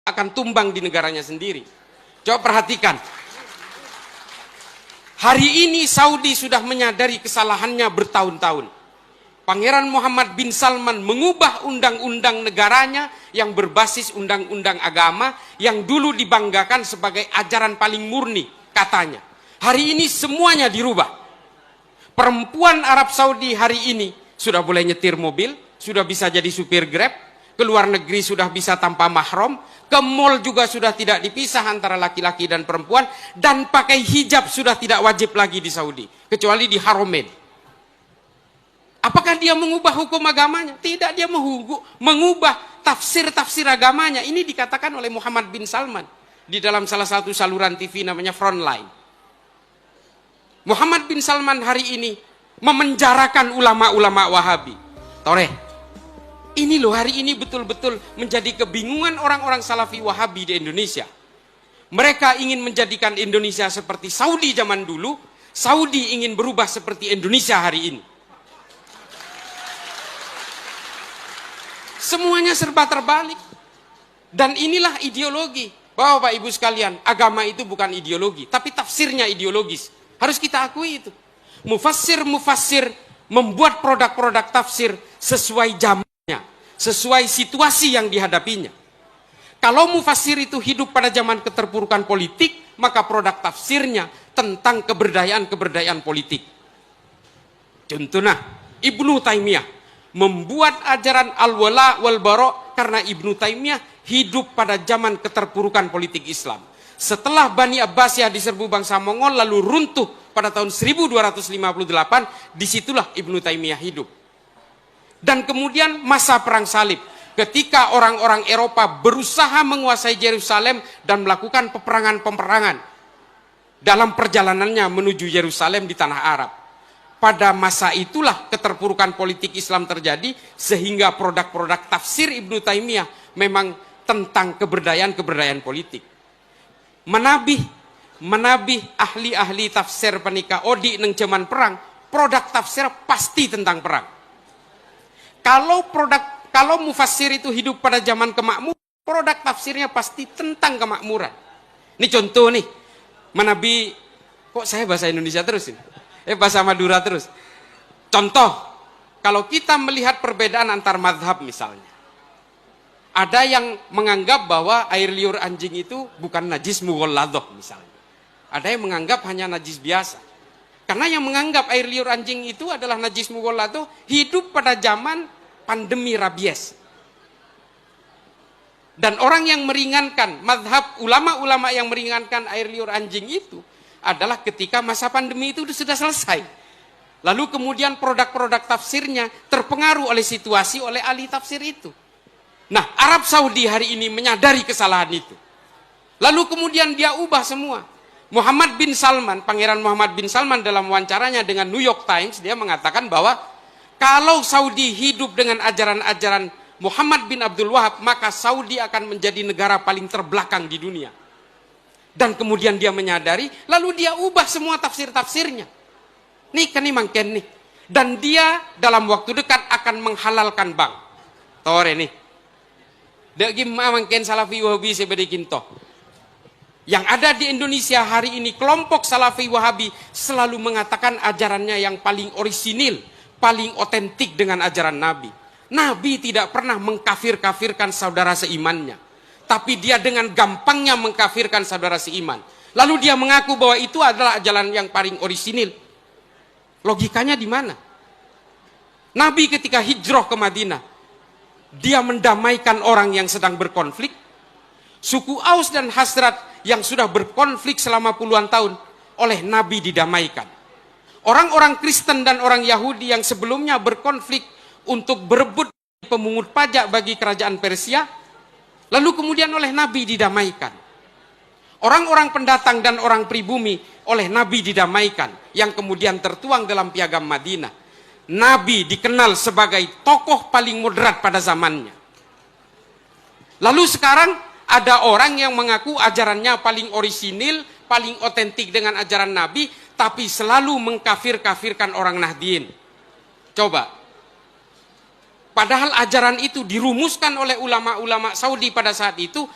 akan tumbang di negaranya sendiri. Coba perhatikan. Hari ini Saudi sudah menyadari kesalahannya bertahun-tahun. Pangeran Muhammad bin Salman mengubah undang-undang negaranya yang berbasis undang-undang agama yang dulu dibanggakan sebagai ajaran paling murni, katanya. Hari ini semuanya dirubah. Perempuan Arab Saudi hari ini sudah boleh nyetir mobil, sudah bisa jadi supir Grab, ke luar negeri sudah bisa tanpa mahram, ke mall juga sudah tidak dipisah antara laki-laki dan perempuan, dan pakai hijab sudah tidak wajib lagi di Saudi, kecuali di Haramain. Apakah dia mengubah hukum agamanya? Tidak, dia mengubah tafsir-tafsir agamanya. Ini dikatakan oleh Muhammad bin Salman di dalam salah satu saluran TV namanya Frontline. Muhammad bin Salman hari ini memenjarakan ulama-ulama Wahabi. Toreh, ini loh hari ini betul-betul menjadi kebingungan orang-orang Salafi Wahabi di Indonesia. Mereka ingin menjadikan Indonesia seperti Saudi zaman dulu. Saudi ingin berubah seperti Indonesia hari ini. Semuanya serba terbalik. Dan inilah ideologi. Bapak Ibu sekalian, agama itu bukan ideologi, tapi tafsirnya ideologis. Harus kita akui itu. Mufassir membuat produk-produk tafsir sesuai zamannya, sesuai situasi yang dihadapinya. Kalau mufassir itu hidup pada zaman keterpurukan politik, maka produk tafsirnya tentang keberdayaan politik. Contohnya, Ibnu Taimiyah membuat ajaran al-wala wal-bara karena Ibnu Taimiyah hidup pada zaman keterpurukan politik Islam. Setelah Bani Abbasiyah diserbu bangsa Mongol lalu runtuh pada tahun 1258, disitulah Ibnu Taimiyah hidup. Dan kemudian masa perang salib, ketika orang-orang Eropa berusaha menguasai Yerusalem dan melakukan peperangan-peperangan dalam perjalanannya menuju Yerusalem di tanah Arab. Pada masa itulah keterpurukan politik Islam terjadi, sehingga produk-produk tafsir Ibnu Taimiyah memang tentang keberdayaan politik. Menabih ahli-ahli tafsir penikah odi neng zaman perang, produk tafsir pasti tentang perang. Kalau mufassir itu hidup pada zaman kemakmuran, produk tafsirnya pasti tentang kemakmuran. Ini contoh nih, menabi, kok saya bahasa Indonesia terus ini? Bahasa Madura terus. Contoh, kalau kita melihat perbedaan antar madhab misalnya, ada yang menganggap bahwa air liur anjing itu bukan najis mughalladah misalnya. Ada yang menganggap hanya najis biasa. Karena yang menganggap air liur anjing itu adalah najis mughalladah hidup pada zaman pandemi rabies. Dan orang yang meringankan, madhab ulama-ulama yang meringankan air liur anjing itu adalah ketika masa pandemi itu sudah selesai. Lalu kemudian produk-produk tafsirnya terpengaruh oleh situasi, oleh ahli tafsir itu. Nah, Arab Saudi hari ini menyadari kesalahan itu. Lalu kemudian dia ubah semua. Muhammad bin Salman, Pangeran Muhammad bin Salman dalam wawancaranya dengan New York Times, dia mengatakan bahwa kalau Saudi hidup dengan ajaran-ajaran Muhammad bin Abdul Wahab, maka Saudi akan menjadi negara paling terbelakang di dunia. Dan kemudian dia menyadari, lalu dia ubah semua tafsir-tafsirnya. Nih, kan ini mangken nih. Dan dia dalam waktu dekat akan menghalalkan bank. Tore nih. Dek gimana mangken Salafi Wahabi sebedikin toh. Yang ada di Indonesia hari ini, kelompok Salafi Wahabi selalu mengatakan ajarannya yang paling orisinil, paling otentik dengan ajaran Nabi. Nabi tidak pernah mengkafir-kafirkan saudara seimannya. Tapi dia dengan gampangnya mengkafirkan saudara seiman. Lalu dia mengaku bahwa itu adalah ajaran yang paling orisinil. Logikanya di mana? Nabi ketika hijrah ke Madinah, dia mendamaikan orang yang sedang berkonflik. Suku Aus dan Khazraj yang sudah berkonflik selama puluhan tahun oleh Nabi didamaikan. Orang-orang Kristen dan orang Yahudi yang sebelumnya berkonflik untuk berebut pemungut pajak bagi kerajaan Persia, lalu kemudian oleh Nabi didamaikan. Orang-orang pendatang dan orang pribumi oleh Nabi didamaikan, yang kemudian tertuang dalam Piagam Madinah. Nabi dikenal sebagai tokoh paling moderat pada zamannya. Lalu sekarang ada orang yang mengaku ajarannya paling orisinil, paling otentik dengan ajaran Nabi, tapi selalu mengkafir-kafirkan orang Nahdien. Coba. Padahal ajaran itu dirumuskan oleh ulama-ulama Saudi pada saat itu